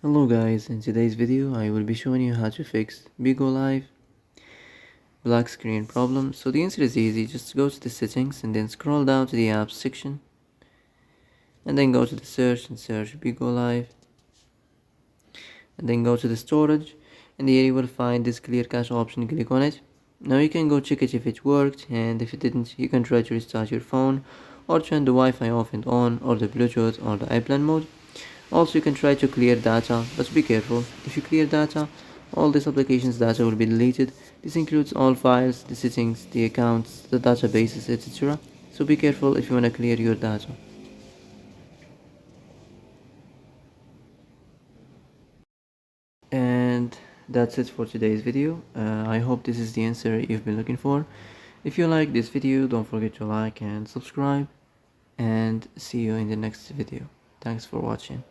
Hello guys, in today's video I will be showing you how to fix Bigo Live black screen problem. So the answer is easy, just go to the settings and then scroll down to the apps section and then go to the search and search Bigo Live and then go to the storage and here you will find this clear cache option. Click on it. Now you can go check it if it worked, and if it didn't you can try to restart your phone or turn the Wi-Fi off and on, or the Bluetooth or the airplane mode. Also, you can try to clear data, but be careful. If you clear data, all this application's data will be deleted. This includes all files, the settings, the accounts, the databases, etc. So be careful if you want to clear your data. And that's it for today's video. I hope this is the answer you've been looking for. If you like this video, don't forget to like and subscribe, and see you in the next video. Thanks for watching.